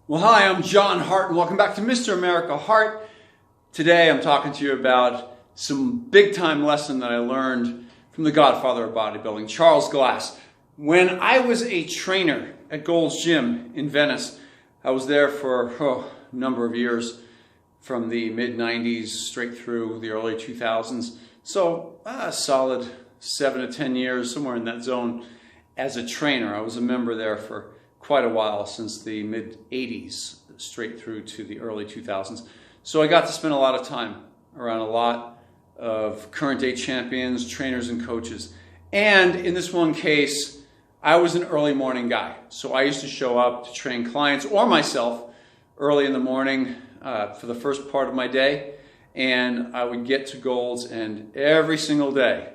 Well, hi, I'm John Hart, and welcome back to Mr. America Hart. Today I'm talking to you about some big-time lesson that I learned from the Godfather of Bodybuilding, Charles Glass. When I was a trainer at Golds Gym in Venice, I was there for a number of years, from the mid-90s straight through the early 2000s. So a solid 7 to 10 years, somewhere in that zone as a trainer. I was a member there for quite a while, since the mid-80s straight through to the early 2000s. So I got to spend a lot of time around a lot of current day champions, trainers, and coaches. And in this one case, I was an early morning guy. So I used to show up to train clients or myself early in the morning for the first part of my day. And I would get to Golds, and every single day,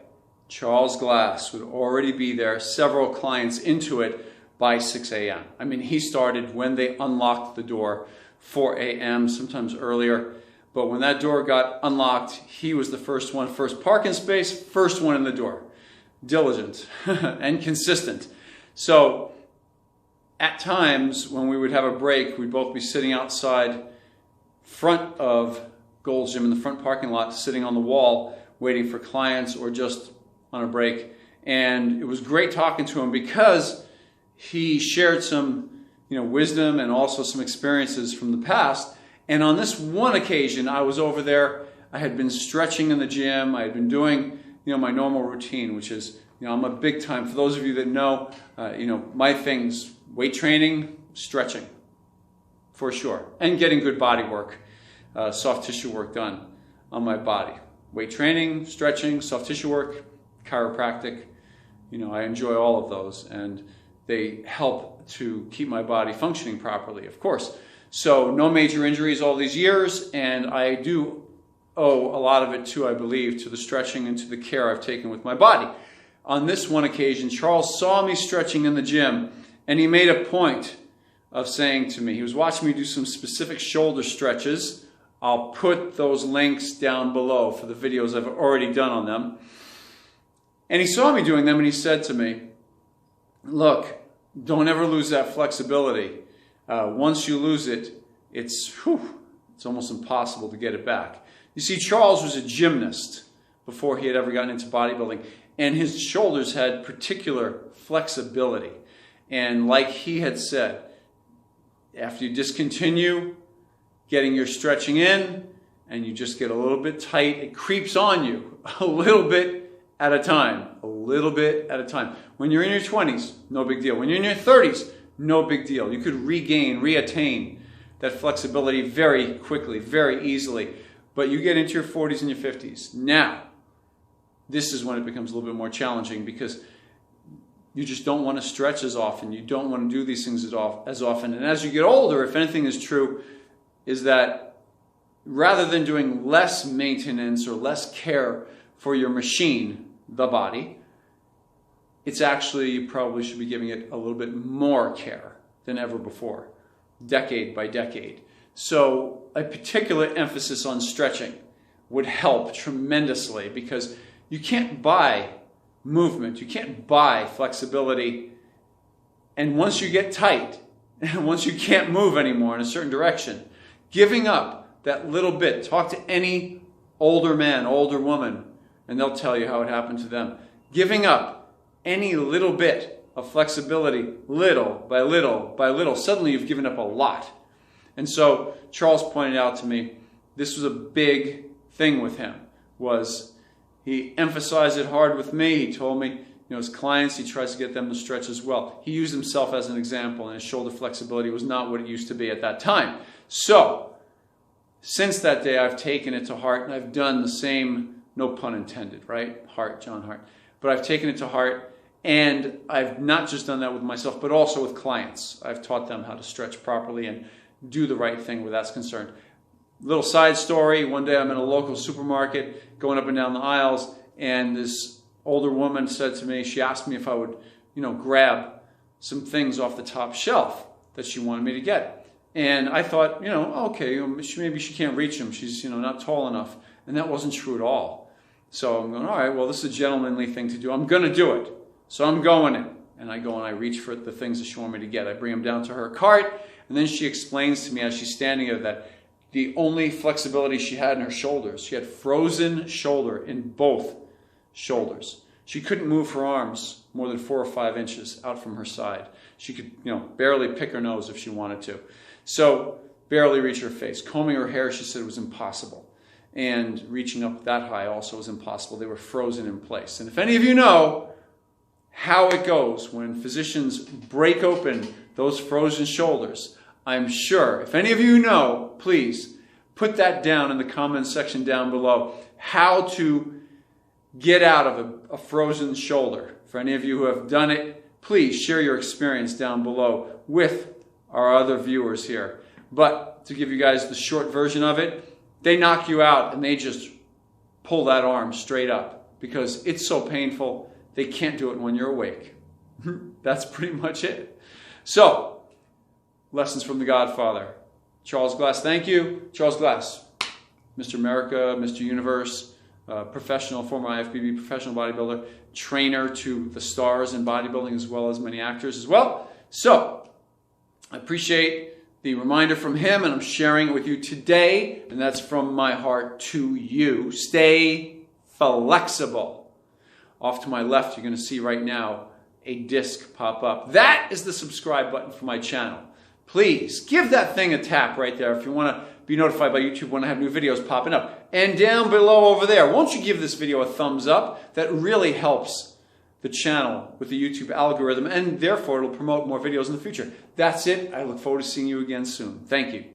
Charles Glass would already be there, several clients into it, by 6 a.m. I mean, he started when they unlocked the door, 4 a.m., sometimes earlier. But when that door got unlocked, he was the first one, first parking space, first one in the door. Diligent and consistent. So at times when we would have a break, we'd both be sitting outside front of Golds Gym in the front parking lot, sitting on the wall, waiting for clients or just on a break. And it was great talking to him because he shared some, wisdom and also some experiences from the past. And on this one occasion, I was over there. I had been stretching in the gym. I had been doing, my normal routine, which is, I'm a big time. For those of you that know, my things: weight training, stretching, for sure, and getting good body work, soft tissue work done on my body. Weight training, stretching, soft tissue work, chiropractic. I enjoy all of those, and they help to keep my body functioning properly, of course. So no major injuries all these years, and I do owe a lot of it too, I believe, to the stretching and to the care I've taken with my body. On this one occasion, Charles saw me stretching in the gym, and he made a point of saying to me, he was watching me do some specific shoulder stretches. I'll put those links down below for the videos I've already done on them. And he saw me doing them, and he said to me, look, don't ever lose that flexibility. Once you lose it, it's almost impossible to get it back. You see, Charles was a gymnast before he had ever gotten into bodybuilding, and his shoulders had particular flexibility. And like he had said, after you discontinue getting your stretching in, and you just get a little bit tight, it creeps on you a little bit at a time, a little bit at a time. When you're in your 20s, no big deal. When you're in your 30s, no big deal. You could reattain that flexibility very quickly, very easily. But you get into your 40s and your 50s. Now, this is when it becomes a little bit more challenging, because you just don't want to stretch as often. You don't want to do these things as often. And as you get older, if anything is true, is that rather than doing less maintenance or less care for your machine, the body, it's actually, you probably should be giving it a little bit more care than ever before, decade by decade. So a particular emphasis on stretching would help tremendously, because you can't buy movement, you can't buy flexibility. And once you get tight, and once you can't move anymore in a certain direction, giving up that little bit. Talk to any older man, older woman, and they'll tell you how it happened to them. Giving up any little bit of flexibility, little by little by little, suddenly you've given up a lot. And so Charles pointed out to me, this was a big thing with him, was he emphasized it hard with me. He told me, his clients, he tries to get them to stretch as well. He used himself as an example, and his shoulder flexibility was not what it used to be at that time. So since that day, I've taken it to heart, and I've done the same, no pun intended, right? Hart, John Hart. But I've taken it to heart, and I've not just done that with myself, but also with clients. I've taught them how to stretch properly and do the right thing where that's concerned. Little side story, one day I'm in a local supermarket, going up and down the aisles, and this older woman said to me, she asked me if I would, grab some things off the top shelf that she wanted me to get. And I thought, okay, maybe she can't reach them. She's, not tall enough. And that wasn't true at all. So I'm going, all right, well, this is a gentlemanly thing to do. I'm going to do it. So I'm going in. And I go and I reach for the things that she wanted me to get. I bring them down to her cart. And then she explains to me as she's standing there that the only flexibility she had in her shoulders, she had frozen shoulder in both shoulders. She couldn't move her arms more than 4 or 5 inches out from her side. She could, barely pick her nose if she wanted to. So barely reach her face. Combing her hair, she said, was impossible. And reaching up that high also was impossible. They were frozen in place. And if any of you know how it goes when physicians break open those frozen shoulders, I'm sure, if any of you know, please put that down in the comments section down below, how to get out of a frozen shoulder. For any of you who have done it, please share your experience down below with our other viewers here. But to give you guys the short version of it, they knock you out and they just pull that arm straight up because it's so painful they can't do it when you're awake. That's pretty much it. So, lessons from the Godfather. Charles Glass, thank you. Charles Glass, Mr. America, Mr. Universe, professional, former IFBB professional bodybuilder, trainer to the stars in bodybuilding as well as many actors as well. So, I appreciate the reminder from him, and I'm sharing it with you today, and that's from my heart to you. Stay flexible. Off to my left, you're going to see right now a disc pop up. That is the subscribe button for my channel. Please give that thing a tap right there if you want to be notified by YouTube when I have new videos popping up. And down below over there, won't you give this video a thumbs up? That really helps the channel with the YouTube algorithm, and therefore it'll promote more videos in the future. That's it. I look forward to seeing you again soon. Thank you.